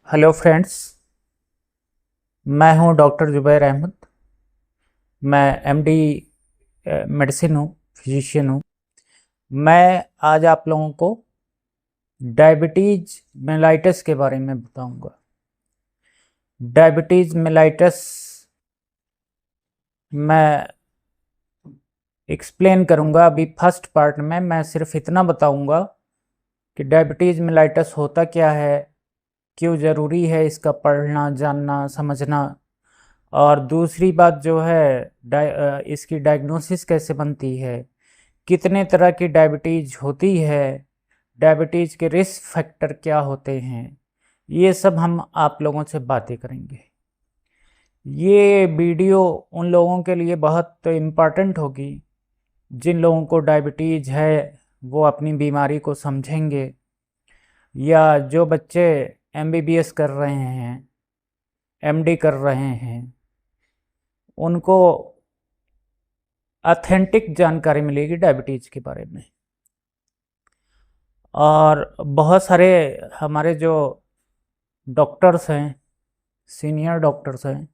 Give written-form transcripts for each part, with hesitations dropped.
Hello friends. मैं हूं doctor Zubair Ahmad. मैं एमडी मेडिसिन हूं, फिजिशियन हूं। मैं आज आप लोगों को डायबिटीज मेलाइटस के बारे में बताऊंगा। डायबिटीज मेलाइटस मैं एक्सप्लेन करूंगा। अभी फर्स्ट पार्ट में मैं सिर्फ इतना बताऊंगा कि डायबिटीज मेलाइटस होता क्या है, क्यों ज़रूरी है इसका पढ़ना, जानना, समझना। और दूसरी बात जो है इसकी डायग्नोसिस कैसे बनती है, कितने तरह की डायबिटीज होती है, डायबिटीज के रिस्क फैक्टर क्या होते हैं, ये सब हम आप लोगों से बातें करेंगे। ये वीडियो उन लोगों के लिए बहुत इम्पॉर्टेंट होगी जिन लोगों को डायबिटीज है, वो अपनी बीमारी को समझेंगे, या जो बच्चे एमबीबीएस कर रहे हैं, एमडी कर रहे हैं, उनको ऑथेंटिक जानकारी मिलेगी डायबिटीज़ के बारे में। और बहुत सारे हमारे जो डॉक्टर्स हैं, सीनियर डॉक्टर्स हैं,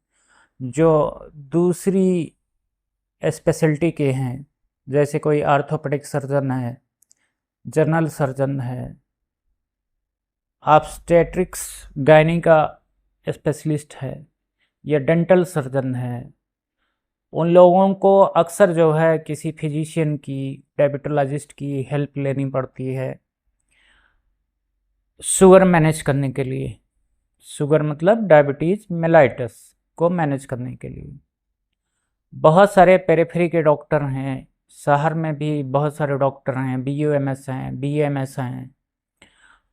जो दूसरी स्पेशलिटी के हैं, जैसे कोई आर्थोपेडिक सर्जन है, जनरल सर्जन है, ऑब्स्टेट्रिक्स गायनी का स्पेशलिस्ट है, या डेंटल सर्जन है, उन लोगों को अक्सर जो है किसी फिजिशियन की, डायबिटोलॉजिस्ट की हेल्प लेनी पड़ती है शुगर मैनेज करने के लिए। शुगर मतलब डायबिटीज़ मेलाइटस को मैनेज करने के लिए। बहुत सारे पेरिफेरी के डॉक्टर हैं, शहर में भी बहुत सारे डॉक्टर हैं, बीयूएमएस हैं, बीएमएस हैं,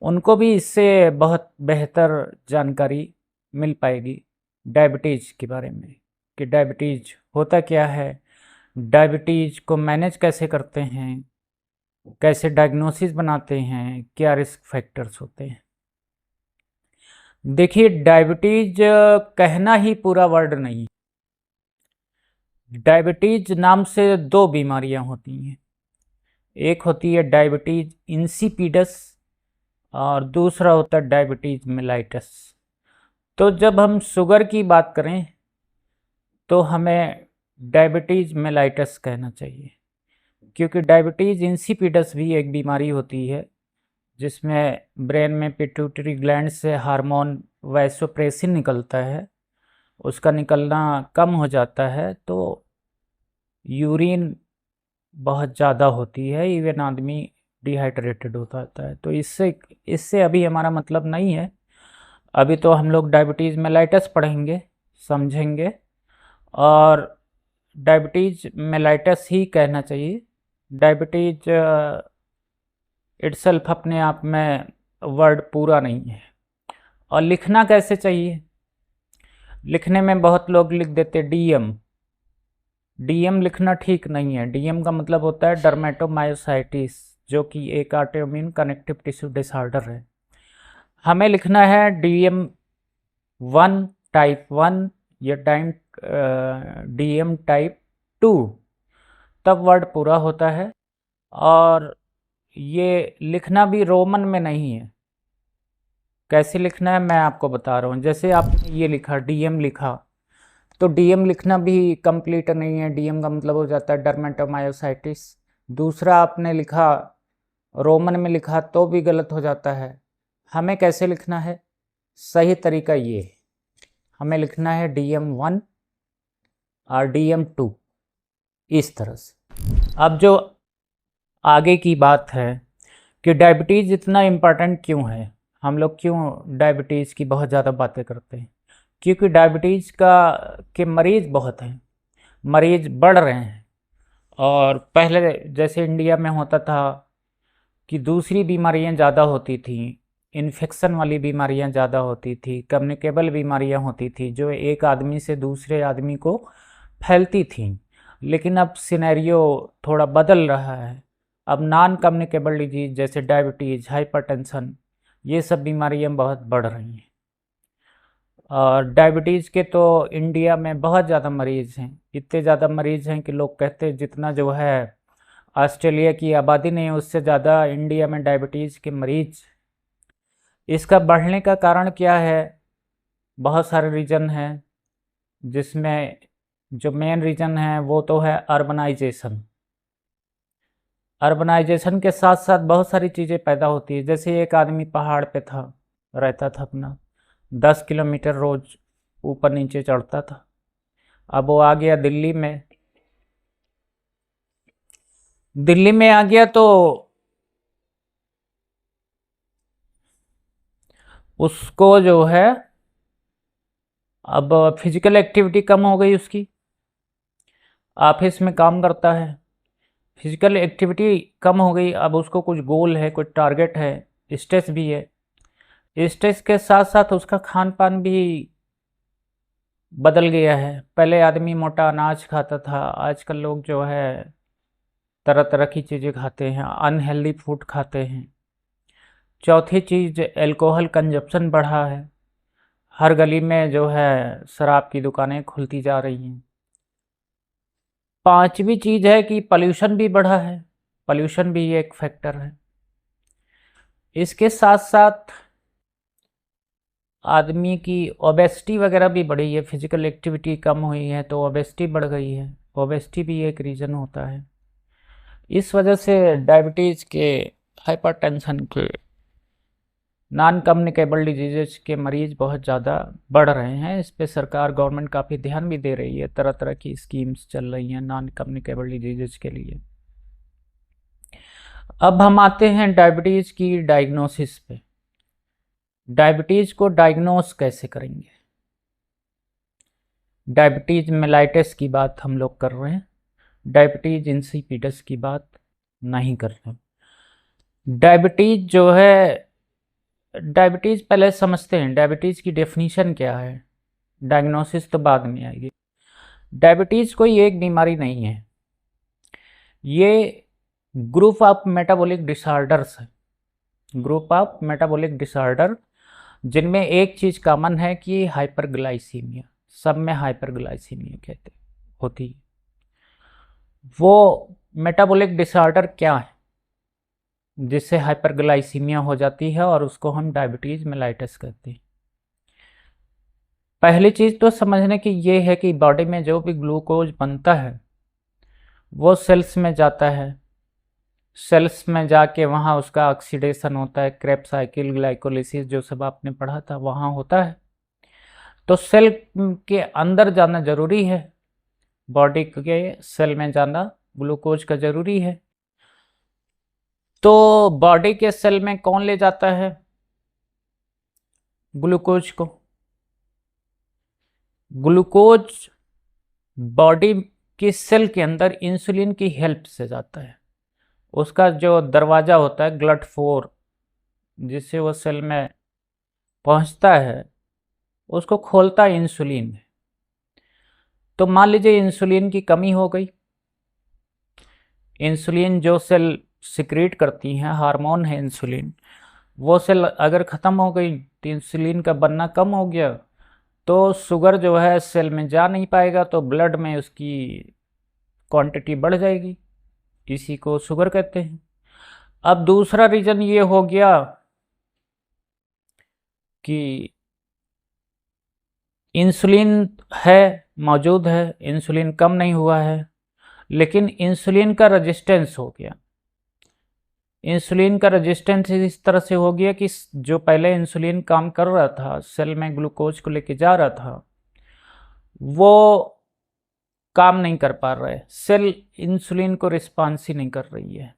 उनको भी इससे बहुत बेहतर जानकारी मिल पाएगी डायबिटीज़ के बारे में, कि डायबिटीज़ होता क्या है, डायबिटीज़ को मैनेज कैसे करते हैं, कैसे डायग्नोसिस बनाते हैं, क्या रिस्क फैक्टर्स होते हैं। देखिए, डायबिटीज कहना ही पूरा वर्ड नहीं। डायबिटीज नाम से दो बीमारियां होती हैं। एक होती है डायबिटीज इंसिपिडस और दूसरा होता है डायबिटीज मेलाइटस। तो जब हम शुगर की बात करें तो हमें डायबिटीज मेलाइटस कहना चाहिए, क्योंकि डायबिटीज इंसिपिडस भी एक बीमारी होती है जिसमें ब्रेन में पिट्यूटरी ग्लैंड से हार्मोन वैसोप्रेसिन निकलता है। उसका निकलना कम हो जाता है तो यूरिन बहुत ज़्यादा होती है, इवन आदमी डिहाइड्रेटेड हो जाता है। तो इससे इससे अभी हमारा मतलब नहीं है। अभी तो हम लोग डायबिटीज़ मेलाइटस पढ़ेंगे, समझेंगे, और डायबिटीज़ मेलाइटस ही कहना चाहिए। डायबिटीज इटसेल्फ अपने आप में वर्ड पूरा नहीं है। और लिखना कैसे चाहिए? लिखने में बहुत लोग लिख देते डीएम। डीएम लिखना ठीक नहीं है। डीएम का मतलब होता है डर्मेटोमायोसाइटिस, जो कि एक ऑटोइम्यून कनेक्टिव टिश्यू डिसऑर्डर है। हमें लिखना है डीएम 1 टाइप 1 या डीएम टाइप 2, तब वर्ड पूरा होता है। और ये लिखना भी रोमन में नहीं है। कैसे लिखना है मैं आपको बता रहा हूँ। जैसे आपने ये लिखा, डीएम लिखा, तो डीएम लिखना भी कंप्लीट नहीं है। डीएम का मतलब हो जाता है डर्मेटोमायोसाइटिस। दूसरा आपने लिखा, रोमन में लिखा, तो भी गलत हो जाता है। हमें कैसे लिखना है? सही तरीका ये है, हमें लिखना है DM1 और DM2, इस तरह से। अब जो आगे की बात है कि डायबिटीज़ इतना इम्पोर्टेंट क्यों है, हम लोग क्यों डायबिटीज़ की बहुत ज़्यादा बातें करते हैं? क्योंकि डायबिटीज़ के मरीज़ बहुत हैं, मरीज़ बढ़ रहे हैं। और पहले जैसे इंडिया में होता था कि दूसरी बीमारियां ज़्यादा होती थी, इन्फेक्शन वाली बीमारियां ज़्यादा होती थी, कम्युनिकेबल बीमारियां होती थी जो एक आदमी से दूसरे आदमी को फैलती थीं। लेकिन अब सिनेरियो थोड़ा बदल रहा है। अब नॉन कम्युनिकेबल डिजीज जैसे डायबिटीज़, हाइपरटेंशन, ये सब बीमारियां बहुत बढ़ रही हैं। और डायबिटीज़ के तो इंडिया में बहुत ज़्यादा मरीज़ हैं। इतने ज़्यादा मरीज़ हैं कि लोग कहते हैं जितना जो है ऑस्ट्रेलिया की आबादी नहीं है, उससे ज़्यादा इंडिया में डायबिटीज़ के मरीज़। इसका बढ़ने का कारण क्या है? बहुत सारे रीज़न हैं, जिसमें जो मेन रीज़न है वो तो है अर्बनाइजेशन। अर्बनाइजेशन के साथ साथ बहुत सारी चीज़ें पैदा होती है। जैसे एक आदमी पहाड़ पे था, रहता था अपना, 10 किलोमीटर रोज ऊपर नीचे चढ़ता था। अब वो आ गया दिल्ली में, दिल्ली में आ गया तो उसको जो है अब फिजिकल एक्टिविटी कम हो गई उसकी। ऑफिस में काम करता है, फिजिकल एक्टिविटी कम हो गई, अब उसको कुछ गोल है, कुछ टारगेट है, स्ट्रेस भी है। स्ट्रेस के साथ साथ उसका खान पान भी बदल गया है। पहले आदमी मोटा अनाज खाता था, आजकल लोग जो है तरह तरह की चीज़ें खाते हैं, अनहेल्दी फूड खाते हैं। चौथी चीज़, एल्कोहल कंजप्शन बढ़ा है, हर गली में जो है शराब की दुकानें खुलती जा रही हैं। पांचवी चीज़ है कि पॉल्यूशन भी बढ़ा है, पॉल्यूशन भी एक फैक्टर है। इसके साथ साथ आदमी की ओबेसिटी वगैरह भी बढ़ी है, फिजिकल एक्टिविटी कम हुई है तो ओबेसिटी बढ़ गई है। ओबेसिटी भी एक रीज़न होता है। इस वजह से डायबिटीज़ के, हाइपरटेंशन के, नॉन कम्युनिकेबल डिजीज़ के मरीज़ बहुत ज़्यादा बढ़ रहे हैं। इस पे सरकार, गवर्नमेंट काफ़ी ध्यान भी दे रही है, तरह तरह की स्कीम्स चल रही हैं नॉन कम्युनिकेबल डिजीज़ के लिए। अब हम आते हैं डायबिटीज़ की डायग्नोसिस पे। डायबिटीज़ को डायग्नोस कैसे करेंगे? डायबिटीज़ मेलाइटस की बात हम लोग कर रहे हैं, डायबिटीज़ इंसिपिडस की बात नहीं कर रहे। डायबिटीज़ जो है, डायबिटीज़ पहले समझते हैं डायबिटीज़ की डेफिनीशन क्या है, डायग्नोसिस तो बाद में आएगी। डायबिटीज़ कोई एक बीमारी नहीं है, ये ग्रुप ऑफ मेटाबॉलिक डिसऑर्डर्स है, ग्रुप ऑफ मेटाबॉलिक डिसऑर्डर, जिनमें एक चीज़ कॉमन है कि हाइपरग्लाइसीमिया, सब में हाइपरग्लाइसीमिया कहते होती है। वो मेटाबॉलिक डिसऑर्डर क्या है जिससे हाइपरग्लाइसीमिया हो जाती है और उसको हम डायबिटीज़ मेलाइटस कहते हैं। पहली चीज़ तो समझने की ये है कि बॉडी में जो भी ग्लूकोज बनता है वो सेल्स में जाता है, सेल्स में जाके वहाँ उसका ऑक्सीडेशन होता है, क्रेब्स साइकिल, ग्लाइकोलिसिस, जो सब आपने पढ़ा था वहाँ होता है। तो सेल के अंदर जाना जरूरी है, बॉडी के सेल में जाना ग्लूकोज का जरूरी है। तो बॉडी के सेल में कौन ले जाता है ग्लूकोज को? ग्लूकोज बॉडी की सेल के अंदर इंसुलिन की हेल्प से जाता है। उसका जो दरवाज़ा होता है ग्लट4, जिससे वो सेल में पहुंचता है, उसको खोलता है इंसुलिन। तो मान लीजिए इंसुलिन की कमी हो गई, इंसुलिन जो सेल सिक्रीट करती हैं, हार्मोन है इंसुलिन, वो सेल अगर ख़त्म हो गई तो इंसुलिन का बनना कम हो गया, तो शुगर जो है सेल में जा नहीं पाएगा, तो ब्लड में उसकी क्वांटिटी बढ़ जाएगी, इसी को शुगर कहते हैं। अब दूसरा रीज़न ये हो गया कि इंसुलिन है, मौजूद है, इंसुलिन कम नहीं हुआ है, लेकिन इंसुलिन का रेजिस्टेंस हो गया। इंसुलिन का रेजिस्टेंस इस तरह से हो गया कि जो पहले इंसुलिन काम कर रहा था, सेल में ग्लूकोज को लेके जा रहा था, वो काम नहीं कर पा रहा है, सेल इंसुलिन को रिस्पॉन्स ही नहीं कर रही है,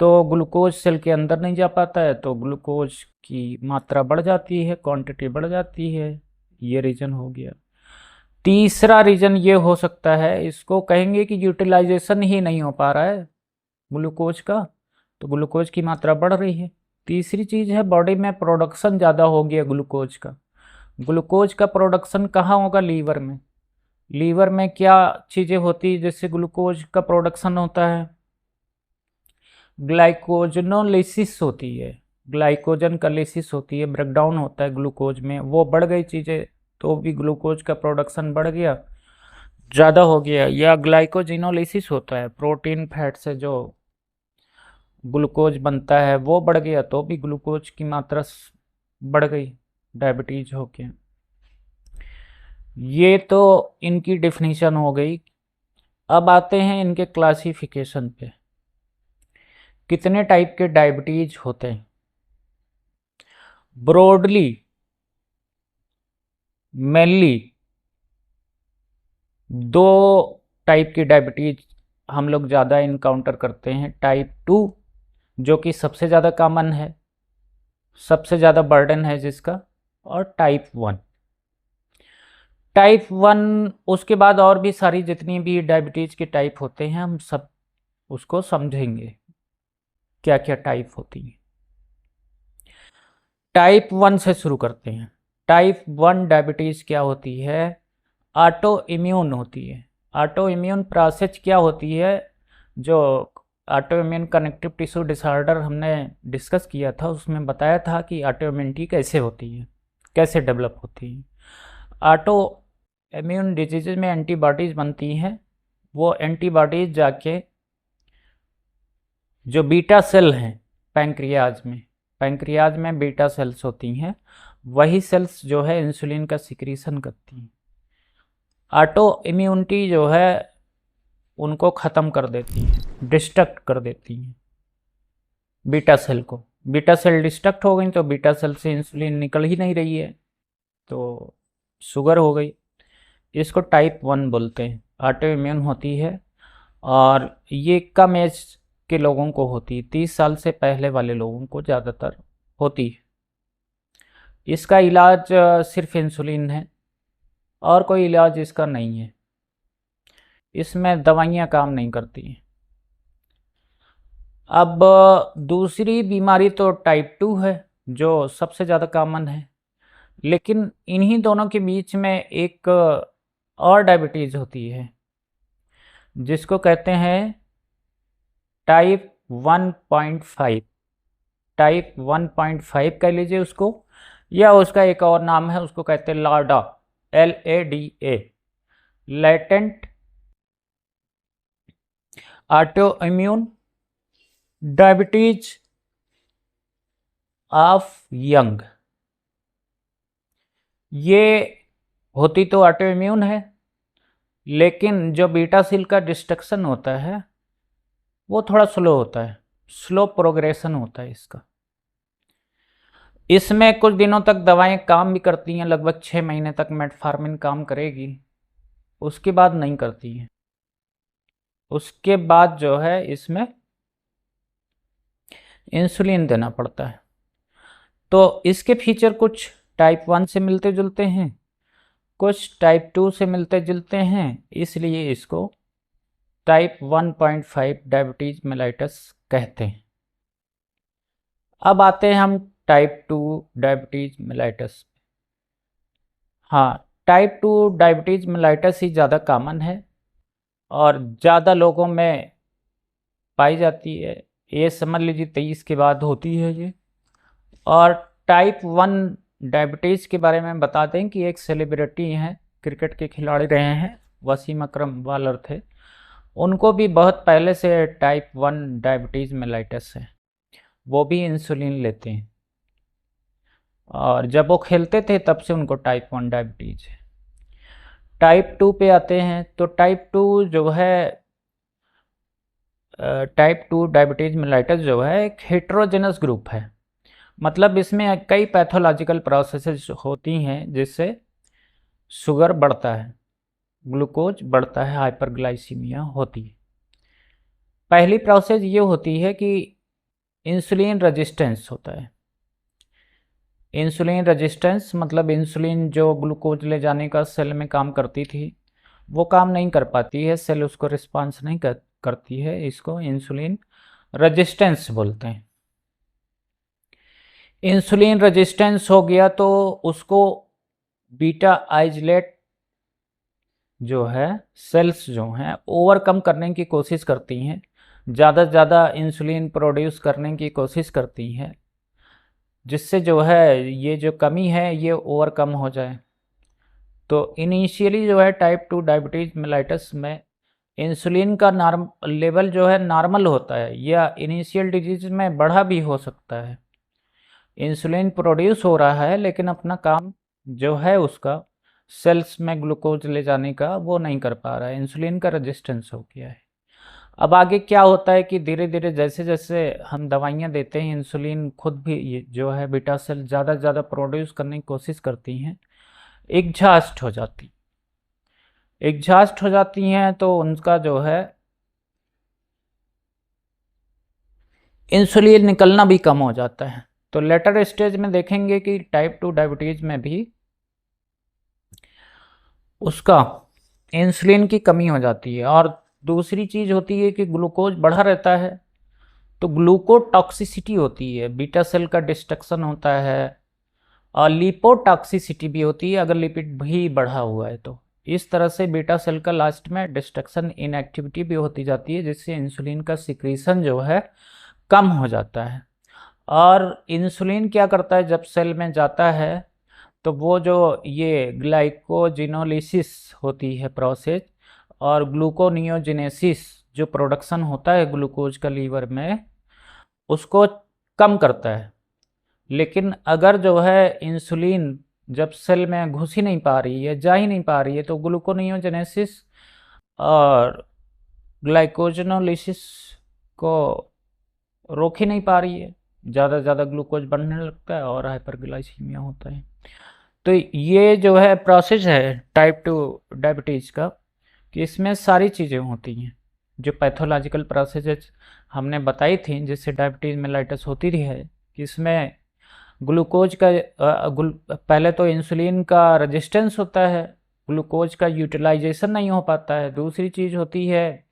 तो ग्लूकोज सेल के अंदर नहीं जा पाता है, तो ग्लूकोज की मात्रा बढ़ जाती है, क्वांटिटी बढ़ जाती है। ये रीज़न हो गया। तीसरा रीज़न ये हो सकता है, इसको कहेंगे कि यूटिलाइजेशन ही नहीं हो पा रहा है ग्लूकोज का, तो ग्लूकोज की मात्रा बढ़ रही है। तीसरी चीज़ है बॉडी में प्रोडक्शन ज़्यादा हो गया ग्लूकोज का। ग्लूकोज का प्रोडक्शन कहाँ होगा? लीवर में। लीवर में क्या चीज़ें होती है जिससे ग्लूकोज का प्रोडक्शन होता है? ग्लाइकोजनोलिसिस होती है, ग्लाइकोजन का लिसिस होती है, ब्रेकडाउन होता है ग्लूकोज में, वो बढ़ गई चीज़ें तो भी ग्लूकोज का प्रोडक्शन बढ़ गया, ज़्यादा हो गया। या ग्लाइकोजिनोलिसिस होता है, प्रोटीन फैट से जो ग्लूकोज बनता है वो बढ़ गया तो भी ग्लूकोज की मात्रा बढ़ गई, डायबिटीज हो गया। ये तो इनकी डिफिनीशन हो गई। अब आते हैं इनके क्लासिफिकेशन पे। कितने टाइप के डायबिटीज होते हैं? ब्रॉडली मेनली दो टाइप की डायबिटीज हम लोग ज़्यादा इनकाउंटर करते हैं। टाइप 2 जो कि सबसे ज़्यादा कॉमन है, सबसे ज़्यादा बर्डन है जिसका, और टाइप 1। टाइप 1 उसके बाद और भी सारी जितनी भी डायबिटीज़ के टाइप होते हैं हम सब उसको समझेंगे क्या क्या टाइप होती है। टाइप 1 से शुरू करते हैं। टाइप 1 डायबिटीज़ क्या होती है? ऑटो इम्यून होती है। ऑटो इम्यून प्रोसेस क्या होती है? जो auto immune connective tissue disorder हमने डिस्कस किया था उसमें बताया था कि ऑटो इम्यूनिटी कैसे होती है, कैसे डेवलप होती है। ऑटो इम्यून डिजीज़ में एंटीबॉडीज़ बनती हैं। वो एंटीबॉडीज़ जाके जो बीटा सेल हैं पैंक्रियाज में बीटा सेल्स होती हैं, वही सेल्स जो है इंसुलिन का सिक्रीशन करती हैं। ऑटो इम्यूनिटी जो है उनको ख़त्म कर देती है, डिस्ट्रक्ट कर देती हैं बीटा सेल को। बीटा सेल डिस्ट्रक्ट हो गई तो बीटा सेल से इंसुलिन निकल ही नहीं रही है तो शुगर हो गई। इसको टाइप 1 बोलते हैं, ऑटो इम्यून होती है। और ये कम एज के लोगों को होती है, 30 साल से पहले वाले लोगों को ज़्यादातर होती है। इसका इलाज सिर्फ इंसुलिन है और कोई इलाज इसका नहीं है, इसमें दवाइयाँ काम नहीं करती हैं। अब दूसरी बीमारी तो टाइप 2 है जो सबसे ज़्यादा कॉमन है, लेकिन इन्हीं दोनों के बीच में एक और डायबिटीज़ होती है जिसको कहते हैं टाइप 1.5। टाइप 1.5 कह लीजिए उसको, या उसका एक और नाम है, उसको कहते हैं लाडा, LADA, latent auto immune diabetes of young. ये होती तो ऑटो इम्यून है, लेकिन जो बीटा सेल का डिस्ट्रक्शन होता है वो थोड़ा स्लो होता है, स्लो प्रोग्रेशन होता है इसका। इसमें कुछ दिनों तक दवाएं काम भी करती हैं, लगभग 6 महीने तक मेटफॉर्मिन काम करेगी, उसके बाद नहीं करती हैं। उसके बाद जो है इसमें इंसुलिन देना पड़ता है। तो इसके फीचर कुछ टाइप 1 से मिलते जुलते हैं, कुछ टाइप 2 से मिलते जुलते हैं, इसलिए इसको टाइप 1.5 डायबिटीज मेलाइटस कहते हैं। अब आते हैं हम टाइप 2 डायबिटीज मेलाइटस। हाँ, टाइप 2 डायबिटीज मेलाइटस ही ज़्यादा कॉमन है और ज़्यादा लोगों में पाई जाती है। ये समझ लीजिए 23 के बाद होती है ये। और टाइप 1 डायबिटीज़ के बारे में बता दें कि एक सेलिब्रिटी हैं, क्रिकेट के खिलाड़ी रहे हैं, वसीम अकरम वालर थे, उनको भी बहुत पहले से टाइप 1 डायबिटीज़ मेलाइटस है, वो भी इंसुलिन लेते हैं और जब वो खेलते थे तब से उनको टाइप 1 डायबिटीज़ है। टाइप 2 पे आते हैं तो टाइप 2 जो है, टाइप 2 डायबिटीज़ मेलाइटस जो है एक हेट्रोजेनस ग्रुप है, मतलब इसमें कई पैथोलॉजिकल प्रोसेसेस होती हैं जिससे शुगर बढ़ता है, ग्लूकोज बढ़ता है, हाइपरग्लाइसीमिया होती है। पहली प्रोसेस ये होती है कि इंसुलिन रेजिस्टेंस होता है। इंसुलिन रेजिस्टेंस मतलब इंसुलिन जो ग्लूकोज ले जाने का सेल में काम करती थी वो काम नहीं कर पाती है, सेल उसको रिस्पॉन्स नहीं करती है, इसको इंसुलिन रेजिस्टेंस बोलते हैं। इंसुलिन रेजिस्टेंस हो गया तो उसको बीटा आइसोलेट जो है सेल्स जो हैं ओवरकम करने की कोशिश करती हैं, ज़्यादा से ज़्यादा इंसुलिन प्रोड्यूस करने की कोशिश करती हैं, जिससे जो है ये जो कमी है ये ओवरकम हो जाए। तो इनिशियली जो है टाइप 2 डायबिटीज़ मेलाइटस में इंसुलिन का लेवल जो है नॉर्मल होता है या इनिशियल डिजीज में बढ़ा भी हो सकता है। इंसुलिन प्रोड्यूस हो रहा है लेकिन अपना काम जो है उसका सेल्स में ग्लूकोज ले जाने का वो नहीं कर पा रहा है, इंसुलिन का रेजिस्टेंस हो गया है। अब आगे क्या होता है कि धीरे धीरे जैसे जैसे हम दवाइयाँ देते हैं, इंसुलिन खुद भी ये जो है बीटा सेल ज़्यादा से ज़्यादा प्रोड्यूस करने की कोशिश करती हैं, एग्जॉस्ट हो जाती हैं तो उनका जो है इंसुलिन निकलना भी कम हो जाता है। तो लेटर स्टेज में देखेंगे कि टाइप 2 डायबिटीज़ में भी उसका इंसुलिन की कमी हो जाती है। और दूसरी चीज़ होती है कि ग्लूकोज बढ़ा रहता है तो ग्लूकोटॉक्सिसिटी होती है, बीटा सेल का डिस्ट्रक्शन होता है, और लिपोटॉक्सिसिटी भी होती है अगर लिपिड भी बढ़ा हुआ है तो। इस तरह से बीटा सेल का लास्ट में डिस्ट्रक्शन इनएक्टिविटी भी होती जाती है, जिससे इंसुलिन का सिक्रीशन जो है कम हो जाता है। और इंसुलिन क्या करता है, जब सेल में जाता है तो वो जो ये ग्लाइकोजिनोलिसिस होती है प्रोसेस और ग्लूकोनियोजेनेसिस जो प्रोडक्शन होता है ग्लूकोज का लीवर में, उसको कम करता है। लेकिन अगर जो है इंसुलिन जब सेल में घुस ही नहीं पा रही है, जा ही नहीं पा रही है, तो ग्लूकोनियोजेनेसिस और ग्लाइकोजिनोलिसिस को रोक ही नहीं पा रही है, ज़्यादा से ज़्यादा ग्लूकोज बढ़ने लगता है और हाइपरग्लाइसीमिया होता है। तो ये जो है प्रोसेस है टाइप 2 डायबिटीज़ का, कि इसमें सारी चीज़ें होती हैं जो पैथोलॉजिकल प्रोसेस हमने बताई थी जिससे डायबिटीज़ मेलाइटस होती रही है, कि इसमें ग्लूकोज का पहले तो इंसुलिन का रेजिस्टेंस होता है, ग्लूकोज का यूटिलाइजेशन नहीं हो पाता है। दूसरी चीज़ होती है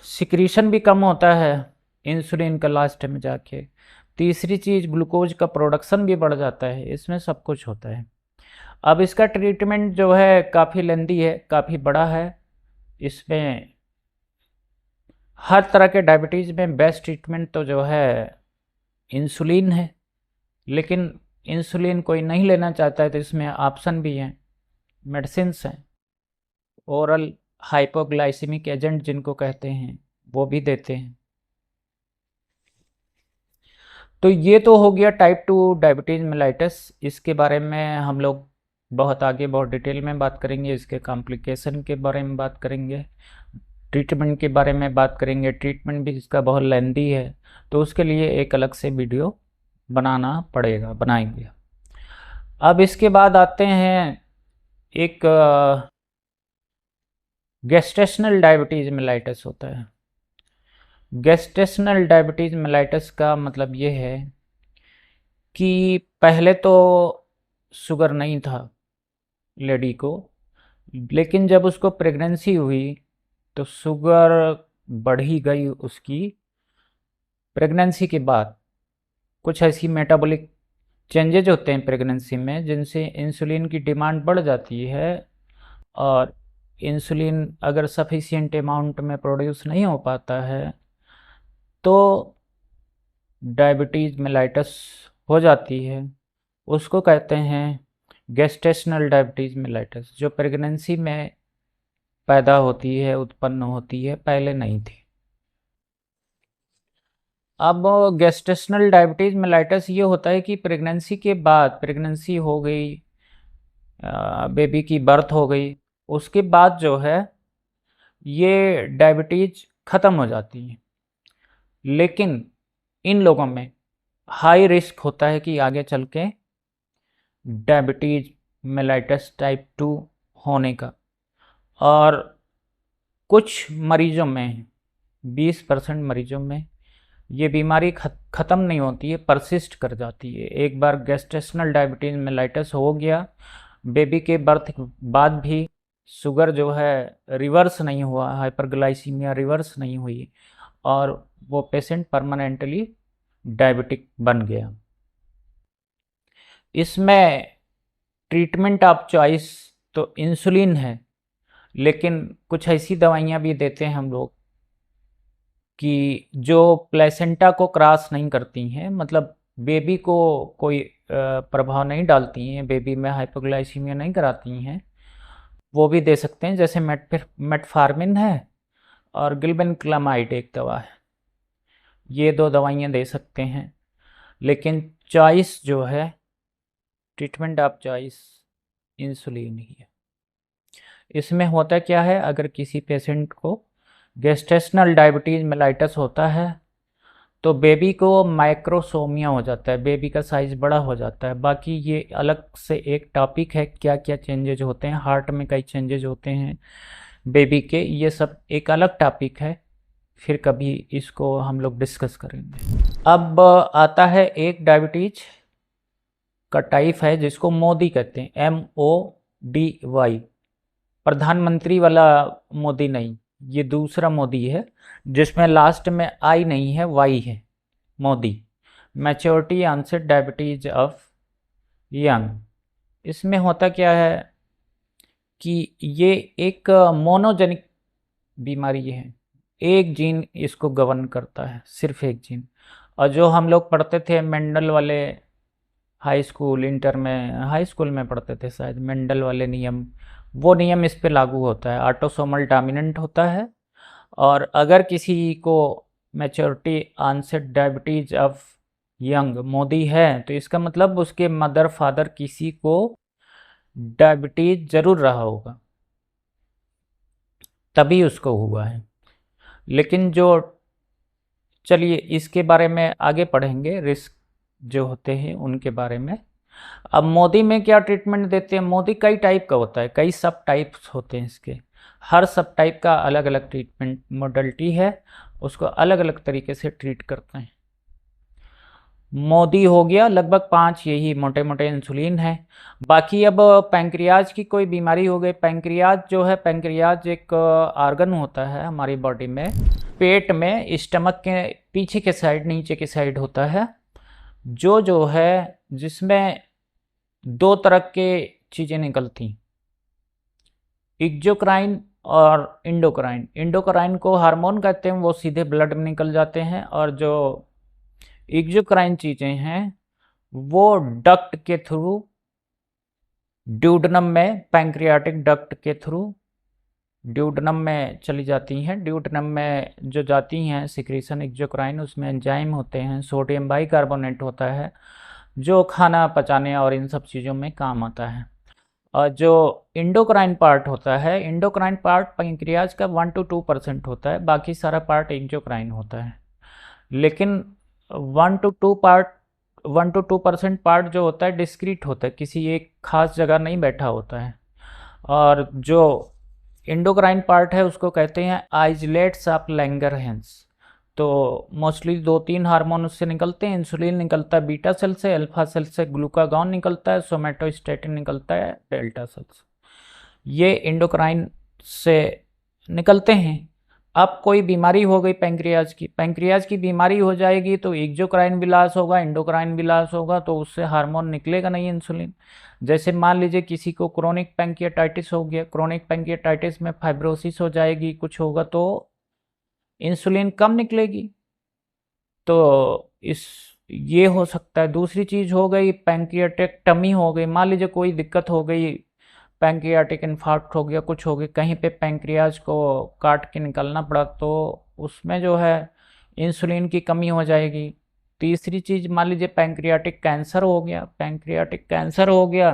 सिक्रीशन भी कम होता है इंसुलिन का लास्ट में जाके। तीसरी चीज़ ग्लूकोज का प्रोडक्शन भी बढ़ जाता है, इसमें सब कुछ होता है। अब इसका ट्रीटमेंट जो है काफ़ी लेंदी है, काफ़ी बड़ा है। इसमें हर तरह के डायबिटीज़ में बेस्ट ट्रीटमेंट तो जो है इंसुलिन है, लेकिन इंसुलिन कोई नहीं लेना चाहता है तो इसमें ऑप्शन भी हैं, मेडिसिन्स हैं, ओरल हाइपोग्लाइसेमिक एजेंट जिनको कहते हैं वो भी देते हैं। तो ये तो हो गया टाइप 2 डायबिटीज़ मेलाइटस। इसके बारे में हम लोग बहुत आगे बहुत डिटेल में बात करेंगे, इसके कॉम्प्लिकेशन के बारे में बात करेंगे, ट्रीटमेंट के बारे में बात करेंगे। ट्रीटमेंट भी इसका बहुत लेंदी है तो उसके लिए एक अलग से वीडियो बनाना पड़ेगा, बनाएंगे। अब इसके बाद आते हैं एक गेस्टेशनल डायबिटीज़ मेलाइटस होता है। गेस्टेशनल डायबिटीज़ मेलाइटस का मतलब ये है कि पहले तो शुगर नहीं था लेडी को, लेकिन जब उसको प्रेगनेंसी हुई तो शुगर बढ़ ही गई उसकी। प्रेगनेंसी के बाद कुछ ऐसी मेटाबॉलिक चेंजेज होते हैं प्रेगनेंसी में जिनसे इंसुलिन की डिमांड बढ़ जाती है, और इंसुलिन अगर सफिशिएंट अमाउंट में प्रोड्यूस नहीं हो पाता है तो डायबिटीज़ मेलाइटस हो जाती है। उसको कहते हैं गेस्टेशनल डायबिटीज़ मेलाइटस, जो प्रेगनेंसी में पैदा होती है, उत्पन्न होती है, पहले नहीं थी। अब गेस्टेशनल डायबिटीज़ मेलाइटस ये होता है कि प्रेगनेंसी के बाद, प्रेगनेंसी हो गई, बेबी की बर्थ हो गई, उसके बाद जो है ये डायबिटीज़ ख़त्म हो जाती है। लेकिन इन लोगों में हाई रिस्क होता है कि आगे चल के डायबिटीज़ मेलाइटस टाइप 2 होने का। और कुछ मरीजों में 20% मरीजों में ये बीमारी ख़त्म नहीं होती है, परसिस्ट कर जाती है। एक बार गेस्टेशनल डायबिटीज़ मेलाइटस हो गया, बेबी के बर्थ के बाद भी शुगर जो है रिवर्स नहीं हुआ, हाइपरग्लाइसीमिया रिवर्स नहीं हुई, और वो पेशेंट परमानेंटली डायबिटिक बन गया। इसमें ट्रीटमेंट ऑफ चॉइस तो इंसुलिन है, लेकिन कुछ ऐसी दवाइयाँ भी देते हैं हम लोग कि जो प्लेसेंटा को क्रॉस नहीं करती हैं, मतलब बेबी को कोई प्रभाव नहीं डालती हैं, बेबी में हाइपोग्लाइसीमिया नहीं कराती हैं, वो भी दे सकते हैं, जैसे मेटफार्मिन है और गिल्बेनक्लामाइड एक दवा है, ये 2 दवाइयाँ दे सकते हैं। लेकिन चॉइस जो है, ट्रीटमेंट ऑफ चॉइस इंसुलिन ही है। इसमें होता क्या है, अगर किसी पेशेंट को गेस्टेशनल डायबिटीज़ मेलाइटस होता है तो बेबी को माइक्रोसोमिया हो जाता है, बेबी का साइज़ बड़ा हो जाता है। बाकी ये अलग से एक टॉपिक है, क्या क्या चेंजेज होते हैं, हार्ट में कई चेंजेज होते हैं बेबी के, ये सब एक अलग टॉपिक है, फिर कभी इसको हम लोग डिस्कस करेंगे। अब आता है एक डायबिटीज का टाइप है जिसको मोदी कहते हैं, MODY, प्रधानमंत्री वाला मोदी नहीं, ये दूसरा मोदी है जिसमें लास्ट में आई नहीं है, वाई है, MODY. Maturity onset diabetes of young. इसमें होता क्या है कि ये एक मोनोजेनिक बीमारी है, एक जीन इसको गवर्न करता है, सिर्फ एक जीन। और जो हम लोग पढ़ते थे मेंडल वाले हाई स्कूल, इंटर में, हाई स्कूल में पढ़ते थे शायद, मेंडल वाले नियम, वो नियम इस पे लागू होता है। ऑटोसोमल डोमिनेंट होता है, और अगर किसी को maturity onset diabetes of young MODY है तो इसका मतलब उसके मदर फादर किसी को डायबिटीज जरूर रहा होगा, तभी उसको हुआ है। लेकिन जो, चलिए इसके बारे में आगे पढ़ेंगे, रिस्क जो होते हैं उनके बारे में। अब मोदी में क्या ट्रीटमेंट देते हैं, मोदी कई टाइप का होता है, कई सब टाइप्स होते हैं इसके, हर सब टाइप का अलग अलग ट्रीटमेंट मोडलिटी है, उसको अलग अलग तरीके से ट्रीट करते हैं। मोदी हो गया लगभग 5 यही मोटे मोटे इंसुलिन है। बाकी अब पैंक्रियाज की कोई बीमारी हो गई, पैंक्रियाज जो है, पैंक्रियाज एक आर्गन होता है हमारी बॉडी में, पेट में, स्टमक के पीछे के साइड, नीचे के साइड होता है, जो है जिसमें 2 तरह के चीज़ें निकलती, एक्सोक्राइन और इंडोक्राइन। इंडोक्राइन को हार्मोन कहते हैं, वो सीधे ब्लड में निकल जाते हैं, और जो एक्सोक्राइन चीज़ें हैं वो डक्ट के थ्रू, ड्यूडनम में, पैंक्रियाटिक डक्ट के थ्रू ड्यूडनम में चली जाती हैं। ड्यूडनम में जो जाती हैं सिक्रीशन एक्सोक्राइन, उसमें एंजाइम होते हैं, सोडियम बाइकार्बोनेट होता है जो खाना पचाने और इन सब चीज़ों में काम आता है। और जो इंडोक्राइन पार्ट होता है, इंडोक्राइन पार्ट पैंक्रियाज का 1 to 2% होता है, बाकी सारा पार्ट एक्सोक्राइन होता है। लेकिन 1 to 2% पार्ट जो होता है डिस्क्रीट होता है, किसी एक खास जगह नहीं बैठा होता है। और जो इंडोक्राइन पार्ट है उसको कहते हैं आइसोलेट्स ऑफ लैंगरहैंस। तो मोस्टली 2-3 हार्मोन उससे निकलते हैं, इंसुलिन निकलता है बीटा सेल से, अल्फा सेल से ग्लूकागॉन निकलता है, सोमेटोस्टेटिन निकलता है डेल्टा सेल से, ये इंडोक्राइन से निकलते हैं। अब कोई बीमारी हो गई पैंक्रियाज की बीमारी हो जाएगी तो एक्सोक्राइन भी लॉस होगा, इंडोक्राइन भी लॉस होगा, तो उससे हार्मोन निकलेगा नहीं इंसुलिन। जैसे मान लीजिए किसी को क्रोनिक पैंक्रियाटाइटिस हो गया, क्रोनिक पैंक्रियाटाइटिस में फाइब्रोसिस हो जाएगी, कुछ होगा तो इंसुलिन कम निकलेगी, तो ये हो सकता है। दूसरी चीज़ हो गई पैंक्रियाटेक्टमी हो गई, मान लीजिए कोई दिक्कत हो गई, पैंक्रियाटिक इन्फार्क्ट हो गया, कुछ हो गया, कहीं पे पैंक्रियाज को काट के निकालना पड़ा, तो उसमें जो है इंसुलिन की कमी हो जाएगी। तीसरी चीज़, मान लीजिए पैंक्रियाटिक कैंसर हो गया, पैंक्रियाटिक कैंसर हो गया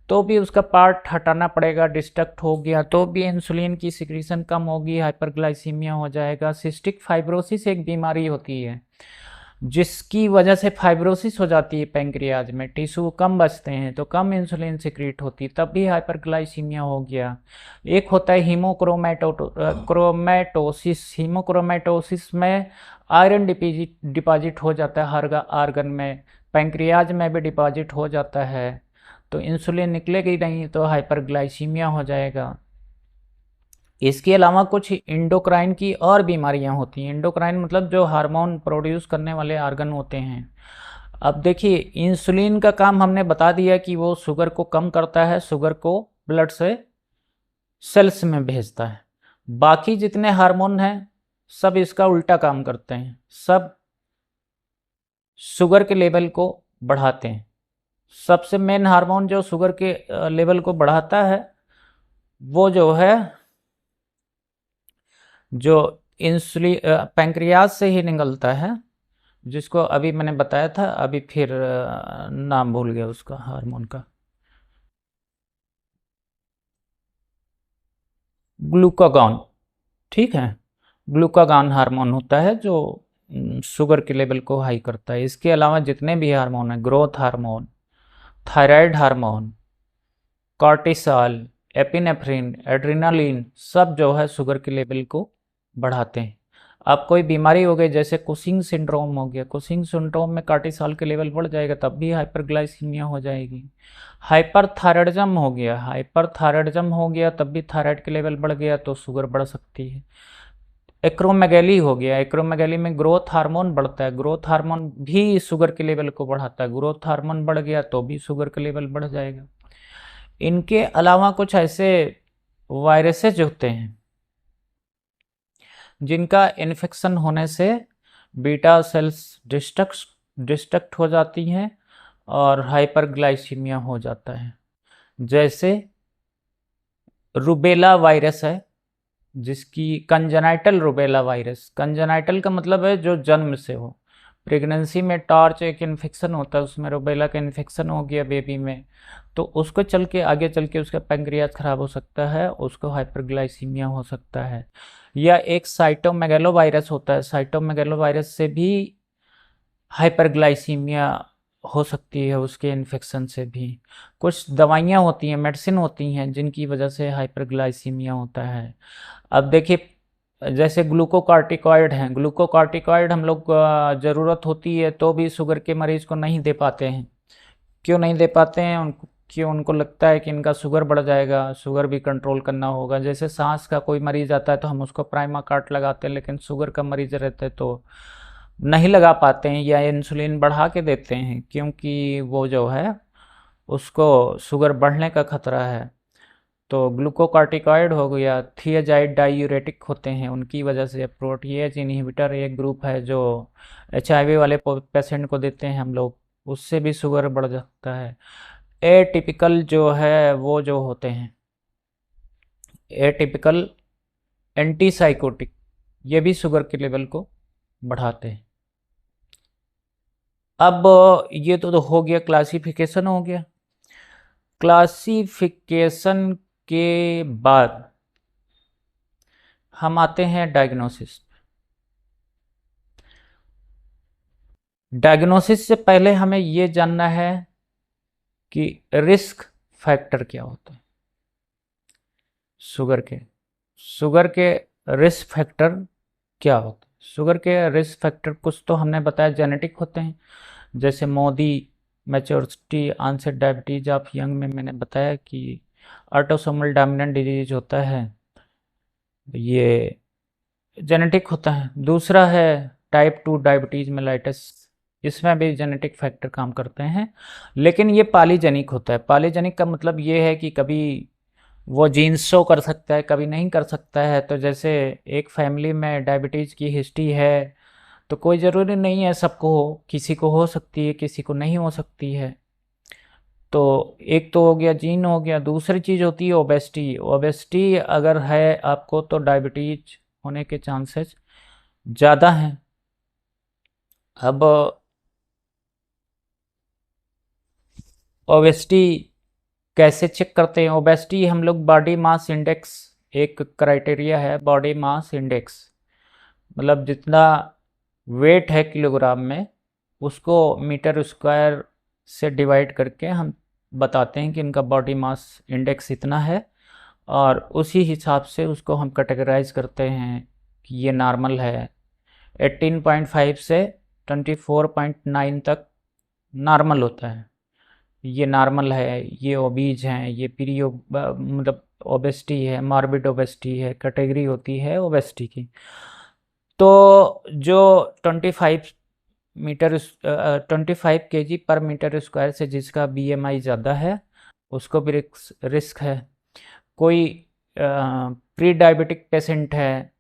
तो भी उसका पार्ट हटाना पड़ेगा, डिस्ट्रक्ट हो गया तो भी इंसुलिन की सिक्रीशन कम होगी, हाइपरग्लाइसीमिया हो जाएगा। सिस्टिक फाइब्रोसिस एक बीमारी होती है जिसकी वजह से फाइब्रोसिस हो जाती है पैंक्रियाज में, टिश्यू कम बचते हैं तो कम इंसुलिन सिक्रीट होती, तब भी हाइपरग्लाइसीमिया हो गया। एक होता है क्रोमैटोसिस, हीमोक्रोमैटोसिस में आयरन डिपॉजिट हो जाता है हर आर्गन में, पैंक्रियाज में भी डिपॉजिट हो जाता है, तो इंसुलिन निकलेगी नहीं तो हाइपरग्लाइसीमिया हो जाएगा। इसके अलावा कुछ इंडोक्राइन की और बीमारियां होती हैं, इंडोक्राइन मतलब जो हार्मोन प्रोड्यूस करने वाले आर्गन होते हैं। अब देखिए इंसुलिन का काम हमने बता दिया कि वो शुगर को कम करता है, शुगर को ब्लड से सेल्स में भेजता है। बाकी जितने हार्मोन हैं सब इसका उल्टा काम करते हैं, सब शुगर के लेवल को बढ़ाते हैं। सबसे मेन हार्मोन जो शुगर के लेवल को बढ़ाता है वो जो है, जो इंसुलिन पैंक्रियाज से ही निकलता है, जिसको अभी मैंने बताया था, अभी फिर नाम भूल गया उसका हार्मोन का। ग्लूकागॉन, ठीक है। ग्लूकागॉन हार्मोन होता है जो शुगर के लेवल को हाई करता है। इसके अलावा जितने भी हार्मोन हैं, growth hormone, thyroid hormone, cortisol, epinephrine, adrenaline, सब जो है शुगर के लेवल को बढ़ाते हैं। अब कोई बीमारी हो गई जैसे कुशिंग सिंड्रोम हो गया, कुशिंग सिंड्रोम में कॉर्टिसॉल के लेवल बढ़ जाएगा, तब भी हाइपरग्लाइसीमिया हो जाएगी। हाइपरथायराइडिज्म हो गया, हाइपरथायराइडिज्म हो गया तब भी थायराइड के लेवल बढ़ गया तो शुगर बढ़ सकती है। एक्रोमेगैली हो गया, एक्रोमेगैली में ग्रोथ हार्मोन बढ़ता है, ग्रोथ हार्मोन भी शुगर के लेवल को बढ़ाता है, ग्रोथ हार्मोन बढ़ गया तो भी शुगर का लेवल बढ़ जाएगा। इनके अलावा कुछ ऐसे वायरसेस होते हैं जिनका इन्फेक्शन होने से बीटा सेल्स डिस्ट्रक्ट हो जाती हैं और हाइपरग्लाइसीमिया हो जाता है। जैसे रूबेला वायरस है, जिसकी कंजेनाइटल रूबेला वायरस, कंजेनाइटल का मतलब है जो जन्म से हो। प्रेगनेंसी में टॉर्च एक इन्फेक्शन होता है, उसमें रूबेला का इन्फेक्शन हो गया बेबी में, तो उसको चल के आगे चल के उसका पैंक्रियाज खराब हो सकता है, उसको हाइपरग्लाइसीमिया हो सकता है। या एक साइटोमेगेलो वायरस होता है, साइटोमेगेलो वायरस से भी हाइपरग्लाइसीमिया हो सकती है, उसके इन्फेक्शन से भी। कुछ दवाइयाँ होती हैं, मेडिसिन होती हैं जिनकी वजह से हाइपरग्लाइसीमिया होता है। अब देखिए, जैसे ग्लूकोकार्टिकॉइड हैं, ग्लूकोकार्टिकॉइड हम लोग ज़रूरत होती है तो भी शुगर के मरीज़ को नहीं दे पाते हैं। क्यों नहीं दे पाते हैं उनको? क्यों? उनको लगता है कि इनका शुगर बढ़ जाएगा, शुगर भी कंट्रोल करना होगा। जैसे सांस का कोई मरीज़ आता है तो हम उसको प्राइमाकार्ट लगाते हैं, लेकिन शुगर का मरीज़ रहता है तो नहीं लगा पाते हैं या इंसुलिन बढ़ा के देते हैं, क्योंकि वो जो है उसको शुगर बढ़ने का खतरा है। तो ग्लूकोकार्टिकॉइड हो गया, थियाजाइड डायूरेटिक होते हैं, उनकी वजह से। प्रोटीएज इनहिबिटर एक ग्रुप है जो एचआईवी वाले पेशेंट को देते हैं हम लोग, उससे भी शुगर बढ़ जाता है। एटिपिकल जो है वो जो होते हैं एटिपिकल एंटीसाइकोटिक, ये भी शुगर के लेवल को बढ़ाते हैं। अब ये तो हो गया, क्लासिफिकेशन हो गया। क्लासिफिकेशन के बाद हम आते हैं डायग्नोसिस। डायग्नोसिस से पहले हमें ये जानना है कि रिस्क फैक्टर क्या होता है शुगर के। शुगर के रिस्क फैक्टर क्या होता है? शुगर के रिस्क फैक्टर कुछ तो हमने बताया जेनेटिक होते हैं, जैसे MODY maturity onset diabetes of young में मैंने बताया कि ऑटोसोमल डोमिनेंट डिजीज होता है, ये जेनेटिक होता है। दूसरा है टाइप 2 डायबिटीज मेलाइटस, इसमें भी जेनेटिक फैक्टर काम करते हैं, लेकिन ये पॉलीजेनिक होता है। पॉलीजेनिक का मतलब ये है कि कभी वो जीन्स शो कर सकता है, कभी नहीं कर सकता है। तो जैसे एक फैमिली में डायबिटीज़ की हिस्ट्री है तो कोई ज़रूरी नहीं है सबको हो, किसी को हो सकती है, किसी को नहीं हो सकती है। तो एक तो हो गया, जीन हो गया। दूसरी चीज़ होती है ओबेसिटी। ओबेसिटी अगर है आपको तो डायबिटीज होने के चांसेस ज़्यादा हैं। अब ओबेसिटी कैसे चेक करते हैं? ओबेसिटी हम लोग बॉडी मास इंडेक्स, एक क्राइटेरिया है बॉडी मास इंडेक्स, मतलब जितना वेट है किलोग्राम में उसको मीटर स्क्वायर से डिवाइड करके हम बताते हैं कि इनका बॉडी मास इंडेक्स इतना है, और उसी हिसाब से उसको हम कैटेगराइज करते हैं कि ये नॉर्मल है। 18.5 से 24.9 तक नॉर्मल होता है, ये नॉर्मल है, ये ओबीज हैं, ये प्री मतलब ओबेसिटी है, मॉर्बिड ओबेसिटी है, कैटेगरी होती है ओबेसिटी की। तो जो 25 केजी पर मीटर स्क्वायर से जिसका बीएमआई ज़्यादा है उसको भी रिस्क है। कोई प्री डायबिटिक पेशेंट है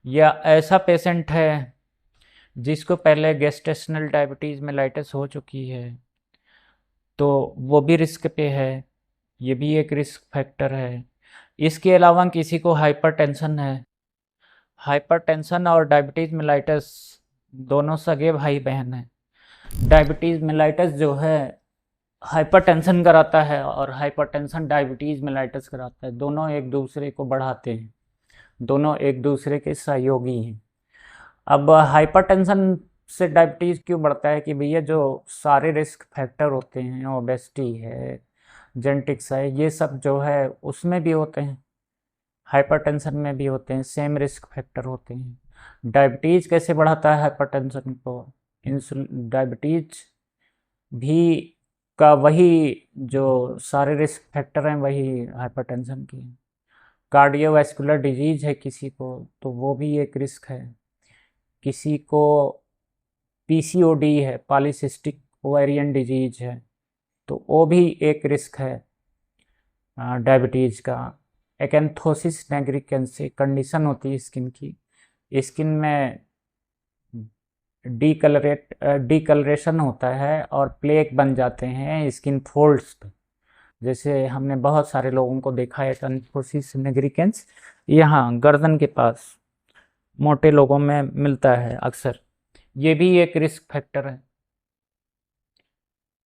या ऐसा पेशेंट है जिसको पहले गेस्टेशनल डायबिटीज़ मेलाइटिस हो चुकी है तो वो भी रिस्क पे है, ये भी एक रिस्क फैक्टर है। इसके अलावा किसी को हाइपरटेंशन है, हाइपरटेंशन और डायबिटीज़ मेलाइटस दोनों सगे भाई बहन हैं। डायबिटीज़ मेलाइटस जो है हाइपरटेंशन कराता है और हाइपरटेंशन डायबिटीज़ मेलाइटस कराता है, दोनों एक दूसरे को बढ़ाते हैं, दोनों एक दूसरे के सहयोगी हैं। अब हाइपरटेंशन से डायबिटीज़ क्यों बढ़ता है कि भैया जो सारे रिस्क फैक्टर होते हैं, ओबेसिटी है, जेनेटिक्स है, ये सब जो है उसमें भी होते हैं, हाइपरटेंशन में भी होते हैं, सेम रिस्क फैक्टर होते हैं। डायबिटीज़ कैसे बढ़ाता है हाइपरटेंशन को? इंसुलिन डायबिटीज़ भी का वही जो सारे रिस्क फैक्टर हैं वही हाइपरटेंशन की। कार्डियोवैस्कुलर डिजीज़ है किसी को तो वो भी एक रिस्क है। किसी को पीसीओडी है, पॉलीसिस्टिक ओवेरियन डिजीज़ है, तो वो भी एक रिस्क है डायबिटीज़ का। एक्एंथोसिस निग्रिकेंस एक कंडीशन होती है स्किन की, स्किन में डीकलरेशन होता है और प्लेक बन जाते हैं स्किन फोल्ड्स पे। जैसे हमने बहुत सारे लोगों को देखा है एक्एंथोसिस निग्रिकेंस यहाँ गर्दन के पास मोटे लोगों में मिलता है अक्सर, ये भी एक रिस्क फैक्टर है।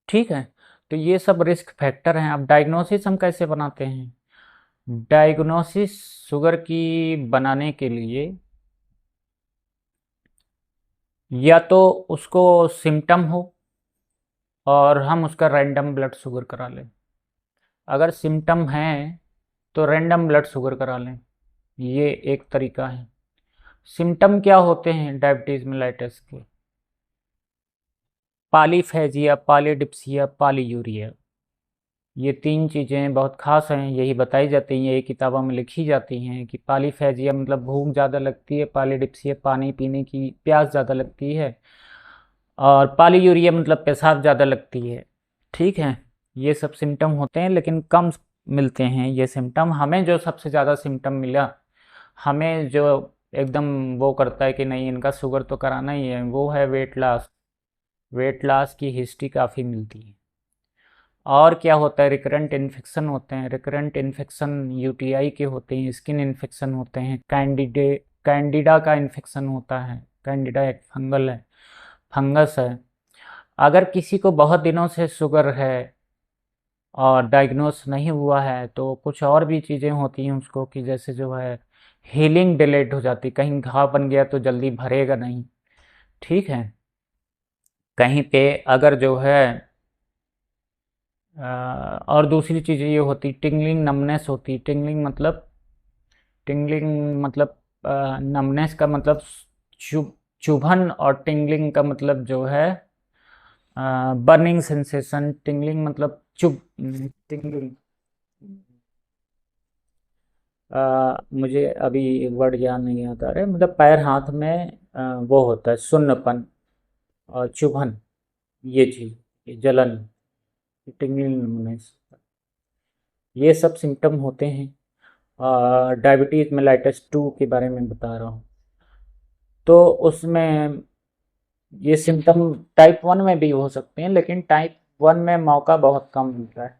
ठीक है, तो ये सब रिस्क फैक्टर हैं। अब डायग्नोसिस हम कैसे बनाते हैं? डायग्नोसिस शुगर की बनाने के लिए या तो उसको सिम्टम हो और हम उसका रैंडम ब्लड शुगर करा लें। अगर सिम्टम हैं तो रैंडम ब्लड शुगर करा लें, ये एक तरीका है। सिम्टम क्या होते हैं डायबिटीज़ मेलाइटस के? पॉलीफेजिया, पॉलीडिप्सिया, पॉलीयूरिया, ये तीन चीज़ें बहुत ख़ास हैं, यही बताई जाती हैं, यही किताबों में लिखी जाती हैं कि पॉलीफेजिया मतलब भूख ज़्यादा लगती है, पॉलीडिप्सिया पानी पीने की प्यास ज़्यादा लगती है, और पॉलीयूरिया मतलब पेशाब ज़्यादा लगती है। ठीक है, ये सब सिम्टम होते हैं लेकिन कम मिलते हैं ये सिम्टम। हमें जो सबसे ज़्यादा सिम्टम मिला, हमें जो एकदम वो करता है कि नहीं इनका शुगर तो कराना ही है, वो है वेट लॉस। वेट लॉस की हिस्ट्री काफ़ी मिलती है। और क्या होता है? रिकरेंट इन्फेक्शन होते हैं, रिकरेंट इन्फेक्शन यूटीआई के होते हैं, स्किन इन्फेक्शन होते हैं, कैंडिडा का इन्फेक्शन होता है। कैंडिडा एक फंगल है, फंगस है। अगर किसी को बहुत दिनों से शुगर है और डायग्नोस नहीं हुआ है तो कुछ और भी चीज़ें होती हैं उसको, कि जैसे जो है हीलिंग डिलेड हो जाती, कहीं घाव बन गया तो जल्दी भरेगा नहीं। ठीक है, कहीं पे अगर जो है और दूसरी चीज़ ये होती टिंगलिंग नमनेस होती। टिंगलिंग मतलब नमनेस का मतलब चुभन, और टिंगलिंग का मतलब जो है बर्निंग सेंसेशन। टिंगलिंग मतलब टिंगलिंग, मुझे अभी वर्ड याद नहीं आता रहे, मतलब पैर हाथ में वो होता है सुन्नपन और चुभन, ये चीज़, ये जलन, टिंगलिंग नमनेस, ये सब सिम्टम होते हैं। डायबिटीज़ मेलाइटस 2 के बारे में बता रहा हूँ। तो उसमें ये सिम्टम टाइप 1 में भी हो सकते हैं लेकिन टाइप 1 में मौका बहुत कम मिलता है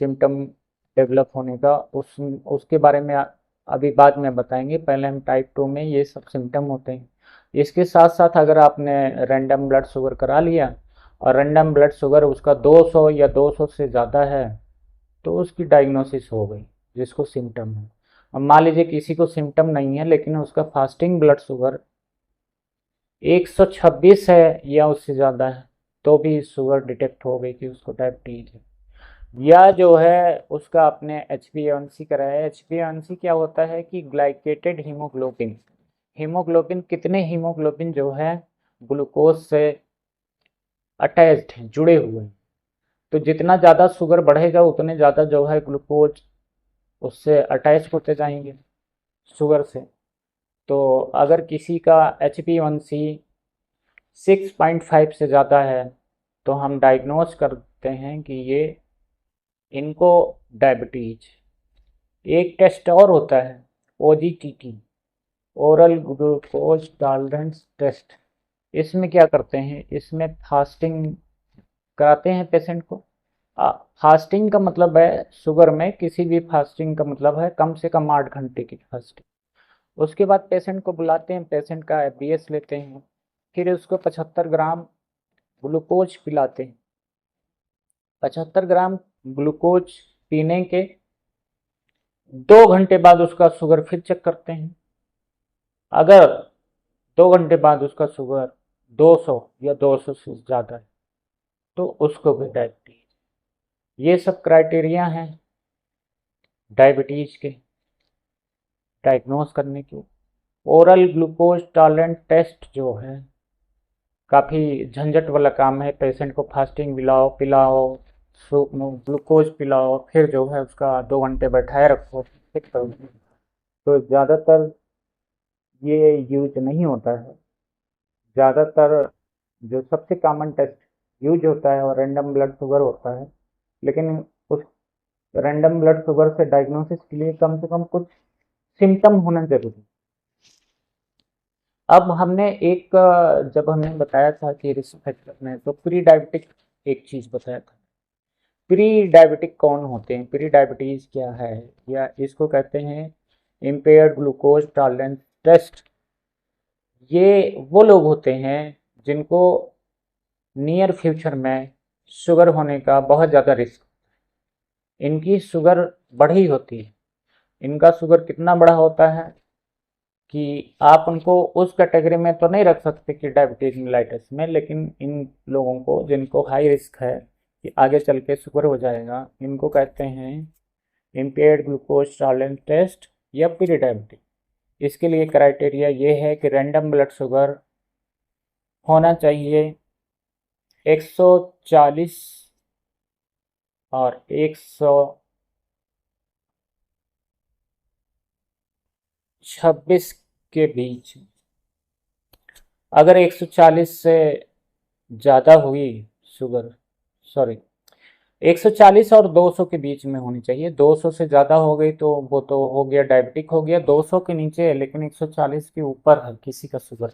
सिम्टम डेवलप होने का। उसके बारे में अभी बाद में बताएंगे, पहले हम टाइप 2 में ये सब सिम्टम होते हैं। इसके साथ साथ अगर आपने रैंडम ब्लड शुगर करा लिया और रैंडम ब्लड शुगर उसका 200 या 200 से ज़्यादा है तो उसकी डायग्नोसिस हो गई, जिसको सिम्टम है। अब मान लीजिए किसी को सिम्टम नहीं है लेकिन उसका फास्टिंग ब्लड शुगर 126 है या उससे ज़्यादा है, तो भी शुगर डिटेक्ट हो गई कि उसको डायबिटीज है। या जो है उसका आपने HbA1c कराया। HbA1c क्या होता है कि ग्लाइकेटेड हीमोग्लोबिन, हीमोग्लोबिन कितने हीमोग्लोबिन जो है ग्लूकोज से अटैच्ड हैं, जुड़े हुए हैं। तो जितना ज़्यादा शुगर बढ़ेगा उतने ज़्यादा जो है ग्लूकोज उससे अटैच होते जाएंगे शुगर से। तो अगर किसी का HbA1c 6.5 से ज़्यादा है तो हम डायग्नोज करते हैं कि ये इनको डायबिटीज। एक टेस्ट और होता है OGTT, oral glucose tolerance test. इसमें क्या करते हैं, इसमें फास्टिंग कराते हैं पेशेंट को फास्टिंग का मतलब है शुगर में, किसी भी फास्टिंग का मतलब है कम से कम 8 घंटे की फास्टिंग। उसके बाद पेशेंट को बुलाते हैं, पेशेंट का एफबीएस लेते हैं, फिर उसको 75 ग्राम ग्लूकोज पिलाते हैं। 75 ग्राम ग्लूकोज पीने के 2 घंटे बाद उसका शुगर फिर चेक करते हैं। अगर 2 घंटे बाद उसका शुगर 200 या 200 से ज़्यादा है तो उसको भी डायबिटीज। ये सब क्राइटेरिया हैं डायबिटीज के डायग्नोस करने के। ओरल ग्लूकोज टॉलरेंट टेस्ट जो है काफ़ी झंझट वाला काम है। पेशेंट को फास्टिंग पिलाओ पिलाओ, ग्लूकोज पिलाओ, फिर जो है उसका 2 घंटे बैठाए रखो, चेक करो। तो ज़्यादातर ये यूज नहीं होता है। ज़्यादातर जो सबसे कॉमन टेस्ट यूज होता है और रैंडम ब्लड शुगर होता है, लेकिन उस रैंडम ब्लड शुगर से डायग्नोसिस के लिए कम से कम कुछ सिम्टम होना जरूरी है। अब हमने एक जब हमने बताया था कि रिस्क फैक्टर में, तो प्री डायबिटिक एक चीज़ बताया था। प्री डायबिटिक कौन होते हैं, प्री डायबिटीज़ क्या है, या इसको कहते हैं इम्पेयर्ड ग्लूकोज टॉलरेंस टेस्ट। ये वो लोग होते हैं जिनको नियर फ्यूचर में शुगर होने का बहुत ज़्यादा रिस्क, इनकी शुगर बढ़ी होती है। इनका शुगर कितना बड़ा होता है कि आप उनको उस कैटेगरी में तो नहीं रख सकते कि डायबिटीज मेलाइटस में, लेकिन इन लोगों को जिनको हाई रिस्क है कि आगे चल के शुगर हो जाएगा, इनको कहते हैं इम्पेयर्ड ग्लूकोज टॉलरेंस टेस्ट या प्री डायबिटिक। इसके लिए क्राइटेरिया ये है कि रैंडम ब्लड शुगर होना चाहिए 140 और 126 के बीच। अगर 140 से ज़्यादा हुई शुगर, सॉरी, 140 और 200 के बीच में होनी चाहिए। 200 से ज़्यादा हो गई तो वो तो हो गया डायबिटिक हो गया। 200 के नीचे है लेकिन 140 के ऊपर है किसी का शुगर,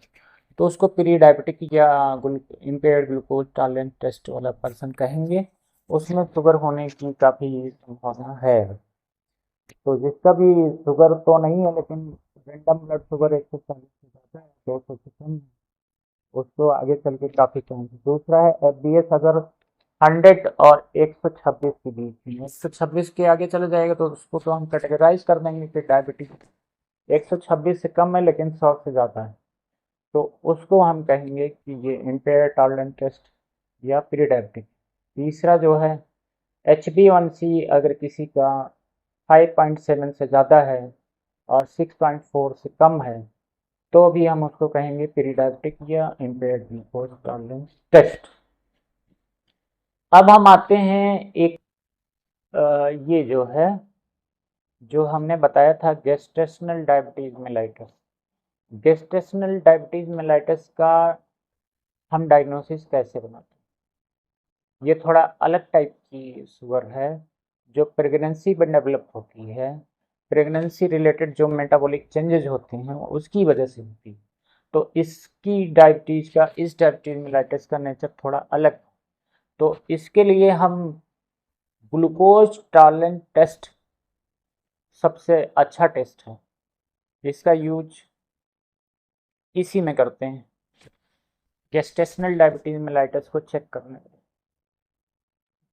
तो उसको प्री डायबिटिक या इम्पेयर्ड ग्लूकोज टॉलरेंस टेस्ट वाला पर्सन कहेंगे। उसमें शुगर होने की काफ़ी संभावना है। तो जिसका भी शुगर तो नहीं है लेकिन रैंडम ब्लड शुगर 140 से ज़्यादा है, 200 से कम है, उसको आगे चल के काफ़ी चांस। दूसरा है एफबीएस अगर 100 और 126 के बीच में, 126 के आगे चले जाएगा तो उसको तो हम कैटेगराइज कर देंगे कि डायबिटीज। 126 से कम है लेकिन 100 से ज़्यादा है तो उसको हम कहेंगे कि ये इम्पेयर टॉलरेंस टेस्ट या प्री डायबिटिक। तीसरा जो है HbA1c अगर किसी का 5.7 से ज़्यादा है और 6.4 से कम है तो भी हम उसको कहेंगे प्री डायबिटिक या इम्पेयर्ड ग्लूकोज टॉलरेंस टेस्ट। अब हम आते हैं एक ये जो है, जो हमने बताया था gestational diabetes mellitus. Gestational diabetes mellitus का हम डायग्नोसिस कैसे बनाते हैं? ये थोड़ा अलग टाइप की शुगर है जो प्रेगनेंसी में डेवलप होती है। प्रेगनेंसी रिलेटेड जो मेटाबॉलिक चेंजेज होते हैं उसकी वजह से होती है। तो इसकी डायबिटीज का, इस डायबिटीज मेलाइटस का नेचर थोड़ा अलग है। तो इसके लिए हम ग्लूकोज टॉलरेंस टेस्ट सबसे अच्छा टेस्ट है। इसका यूज इसी में करते हैं गेस्टेशनल डायबिटीज मेलाइटस को चेक करने में।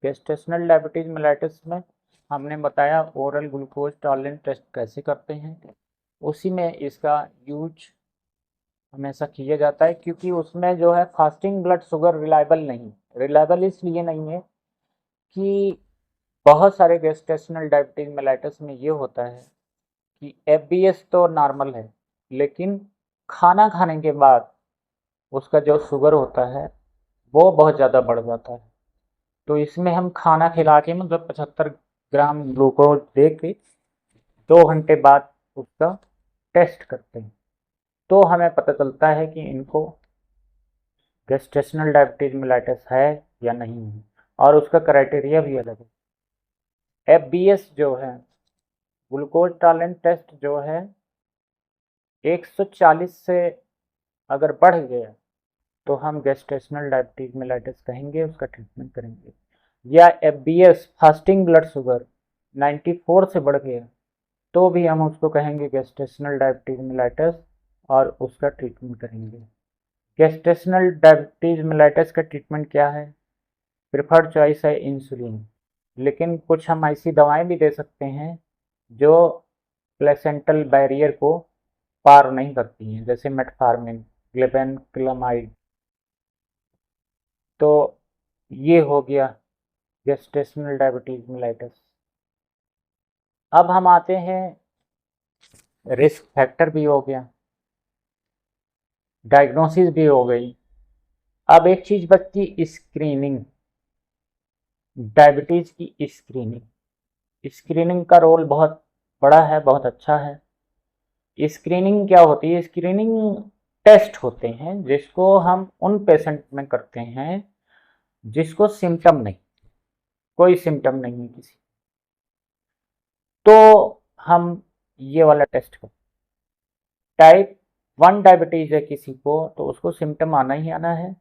गेस्टेशनल डायबिटीज मेलाइटस में हमने बताया ओरल ग्लूकोज टॉलरेंस टेस्ट कैसे करते हैं, उसी में इसका यूज हमेशा किया जाता है, क्योंकि उसमें जो है फास्टिंग ब्लड शुगर रिलायबल नहीं। रिलायबल इसलिए नहीं है कि बहुत सारे गेस्टेशनल डायबिटीज मेलाइटस में ये होता है कि एफबीएस तो नॉर्मल है लेकिन खाना खाने के बाद उसका जो शुगर होता है वो बहुत ज़्यादा बढ़ जाता है। तो इसमें हम खाना खिला के मतलब 75 ग्राम ग्लूकोज दे के 2 घंटे बाद उसका टेस्ट करते हैं, तो हमें पता चलता है कि इनको गेस्टेशनल डायबिटीज मेलाइटस है या नहीं है। और उसका क्राइटेरिया भी अलग है। एफबीएस जो है, ग्लूकोज टॉलरेंस टेस्ट जो है, 140 से अगर बढ़ गया तो हम गेस्टेशनल डायबिटीज मेलाइटस कहेंगे, उसका ट्रीटमेंट करेंगे। या एफबीएस फास्टिंग ब्लड शुगर 94 से बढ़ गया, तो भी हम उसको कहेंगे गेस्टेशनल डायबिटीज मेलाइटस और उसका ट्रीटमेंट करेंगे। गेस्टेशनल डायबिटीज मेलाइटस का ट्रीटमेंट क्या है? प्रिफर्ड चॉइस है इंसुलिन, लेकिन कुछ हम ऐसी दवाएं भी दे सकते हैं जो प्लेसेंटल बैरियर को पार नहीं करती हैं, जैसे मेटफॉर्मिन, ग्लेबेनक्लमाइड। तो ये हो गया गेस्टेशनल डायबिटीज मेलाइटस। अब हम आते हैं, रिस्क फैक्टर भी हो गया, डायग्नोसिस भी हो गई। अब एक चीज बचती, स्क्रीनिंग, डायबिटीज की स्क्रीनिंग। स्क्रीनिंग का रोल बहुत बड़ा है, बहुत अच्छा है। स्क्रीनिंग क्या होती है? स्क्रीनिंग टेस्ट होते हैं जिसको हम उन पेशेंट में करते हैं जिसको सिम्टम नहीं, कोई सिम्टम नहीं है किसी, तो हम ये वाला टेस्ट करते। टाइप 1 डायबिटीज है किसी को तो उसको सिम्टम आना ही आना है।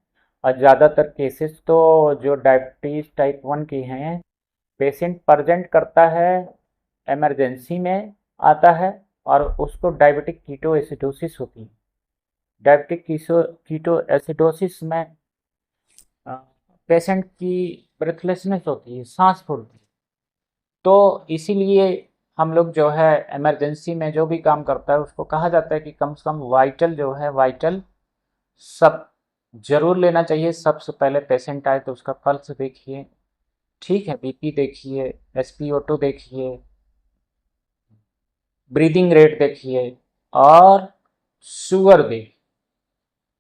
और ज़्यादातर केसेस तो जो डायबिटीज टाइप 1 की हैं, पेशेंट प्रेजेंट करता है, इमरजेंसी में आता है और उसको डायबिटिक कीटो एसिडोसिस होती है। डायबिटिक कीटो एसिडोसिस में पेशेंट की ब्रेथलेसनेस होती है, सांस फूलती है। तो इसीलिए हम लोग जो है इमरजेंसी में जो भी काम करता है उसको कहा जाता है कि कम से कम वाइटल जो है, वाइटल सब जरूर लेना चाहिए। सबसे पहले पेशेंट आए तो उसका पल्स देखिए, ठीक है, बीपी देखिए, एसपीओ2 देखिए, ब्रीदिंग रेट देखिए और शुगर देखिए।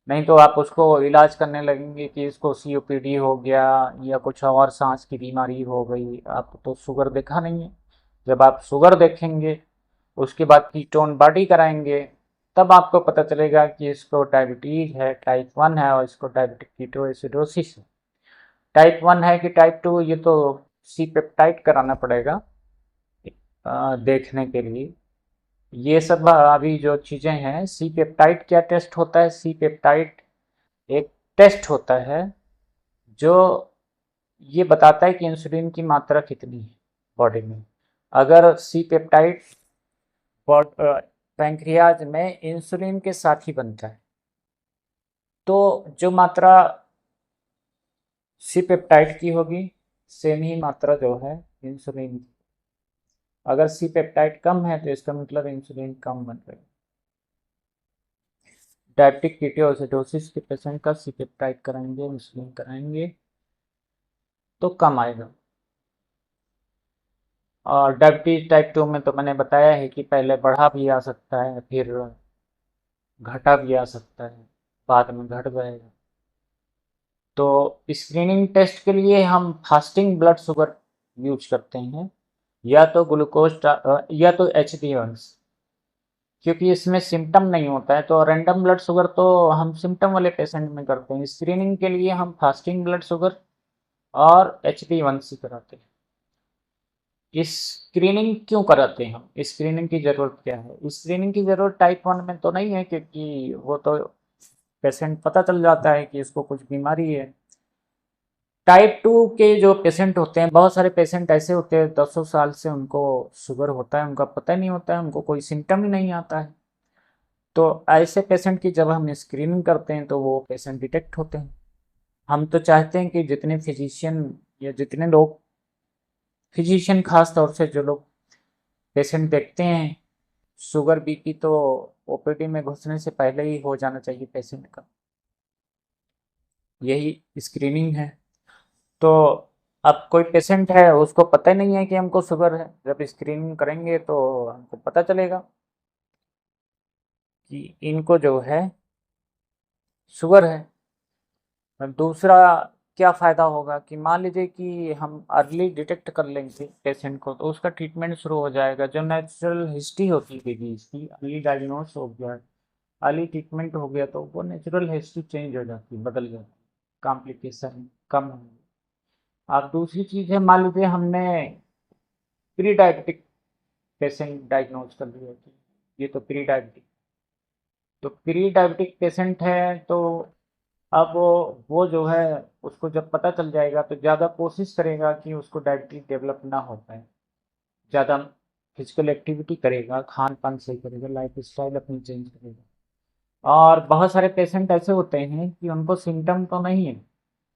नहीं तो आप उसको इलाज करने लगेंगे कि इसको सीओपीडी हो गया या कुछ और सांस की बीमारी हो गई, आप तो शुगर देखा नहीं है। जब आप शुगर देखेंगे, उसके बाद कीटोन बॉडी कराएंगे, तब आपको पता चलेगा कि इसको डायबिटीज है टाइप 1 है और इसको डायबिटिक कीटोएसिडोसिस है। टाइप 1 है कि टाइप 2, ये तो सी पेप्टाइड कराना पड़ेगा देखने के लिए। ये सब अभी जो चीज़ें हैं, सी पेप्टाइड क्या टेस्ट होता है? सी पेप्टाइड एक टेस्ट होता है जो ये बताता है कि इंसुलिन की मात्रा कितनी है बॉडी में। अगर सी पेप्टाइड पैंक्रियाज में इंसुलिन के साथ ही बनता है, तो जो मात्रा सी पेप्टाइड की होगी सेम ही मात्रा जो है इंसुलिन की। अगर सी पेप्टाइड कम है तो इसका मतलब इंसुलिन कम बन रही है। डायबिटिक कीटोएसिडोसिस के पेशेंट का सी पेप्टाइड कराएंगे, इंसुलिन कराएंगे तो कम आएगा। और डायबिटीज टाइप 2 में तो मैंने बताया है कि पहले बढ़ा भी आ सकता है, फिर घटा भी आ सकता है, बाद में घट जाएगा। तो स्क्रीनिंग टेस्ट के लिए हम फास्टिंग ब्लड शुगर यूज करते हैं, या तो ग्लूकोज या तो एच क्योंकि इसमें सिम्टम नहीं होता है। तो रैंडम ब्लड शुगर तो हम सिम्टम वाले पेशेंट में करते हैं। स्क्रीनिंग के लिए हम फास्टिंग ब्लड शुगर और एच कराते हैं। स्क्रीनिंग क्यों कराते हैं हम? स्क्रीनिंग की ज़रूरत क्या है? स्क्रीनिंग की ज़रूरत टाइप 1 में तो नहीं है, क्योंकि वो तो पेशेंट पता चल जाता है कि इसको कुछ बीमारी है। टाइप 2 के जो पेशेंट होते हैं, बहुत सारे पेशेंट ऐसे होते हैं 10 साल से उनको शुगर होता है, उनका पता ही नहीं होता है, उनको कोई सिम्टम ही नहीं आता है। तो ऐसे पेशेंट की जब हम स्क्रीनिंग करते हैं तो वो पेशेंट डिटेक्ट होते हैं। हम तो चाहते हैं कि जितने फिजिशियन या जितने लोग, फिजिशियन खास तौर से जो लोग पेशेंट देखते हैं, शुगर बीपी तो ओपीडी में घुसने से पहले ही हो जाना चाहिए पेशेंट का। यही स्क्रीनिंग है। तो अब कोई पेशेंट है उसको पता ही नहीं है कि हमको शुगर है, जब स्क्रीनिंग करेंगे तो हमको पता चलेगा कि इनको जो है शुगर है। और दूसरा क्या फ़ायदा होगा कि मान लीजिए कि हम अर्ली डिटेक्ट कर लेंगे पेशेंट को, तो उसका ट्रीटमेंट शुरू हो जाएगा। जो नेचुरल हिस्ट्री होती है डिजीज़ की, अर्ली डायग्नोस हो गया, अर्ली ट्रीटमेंट हो गया, तो वो नेचुरल हिस्ट्री चेंज हो जाती है, बदल जाती है, कॉम्प्लिकेशन कम होंगे। अब दूसरी चीज़ है, मान लीजिए हमने प्री डायबिटिक पेशेंट डायग्नोज कर लिया कि ये तो प्री डायबिटिक, तो प्री डायबिटिक पेशेंट है तो अब वो जो है उसको जब पता चल जाएगा तो ज़्यादा कोशिश करेगा कि उसको डायबिटीज डेवलप ना हो पाए। ज़्यादा फिजिकल एक्टिविटी करेगा, खान पान सही करेगा, लाइफ स्टाइल अपनी चेंज करेगा। और बहुत सारे पेशेंट ऐसे होते हैं कि उनको सिम्टम तो नहीं है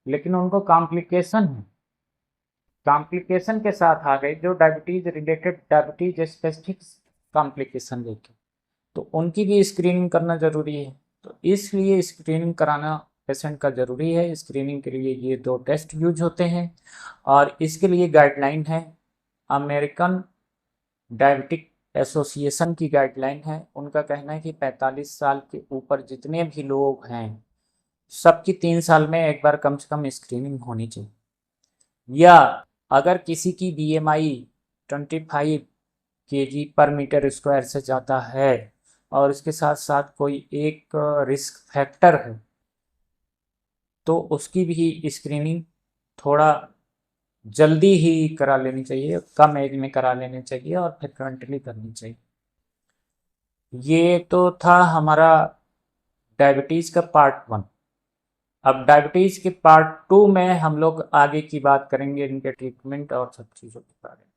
लेकिन उनको कॉम्प्लिकेशन है, कॉम्प्लिकेशन के साथ आ गए जो diabetes related, diabetes specific complication लेके, तो उनकी भी स्क्रीनिंग करना ज़रूरी है। तो इसलिए स्क्रीनिंग कराना पेशेंट का ज़रूरी है। स्क्रीनिंग के लिए ये 2 टेस्ट यूज होते हैं और इसके लिए गाइडलाइन है, अमेरिकन डायबिटिक एसोसिएशन की गाइडलाइन है। उनका कहना है कि 45 साल के ऊपर जितने भी लोग हैं सबकी 3 साल में एक बार कम से कम स्क्रीनिंग होनी चाहिए। या अगर किसी की बीएमआई 25 केजी पर मीटर स्क्वायर से ज़्यादा है और इसके साथ साथ कोई एक रिस्क फैक्टर है तो उसकी भी स्क्रीनिंग थोड़ा जल्दी ही करा लेनी चाहिए, कम एज में करा लेनी चाहिए और फ्रिक्वेंटली करनी चाहिए। ये तो था हमारा डायबिटीज़ का पार्ट 1। अब डायबिटीज़ के पार्ट 2 में हम लोग आगे की बात करेंगे, इनके ट्रीटमेंट और सब चीज़ों के बारे में।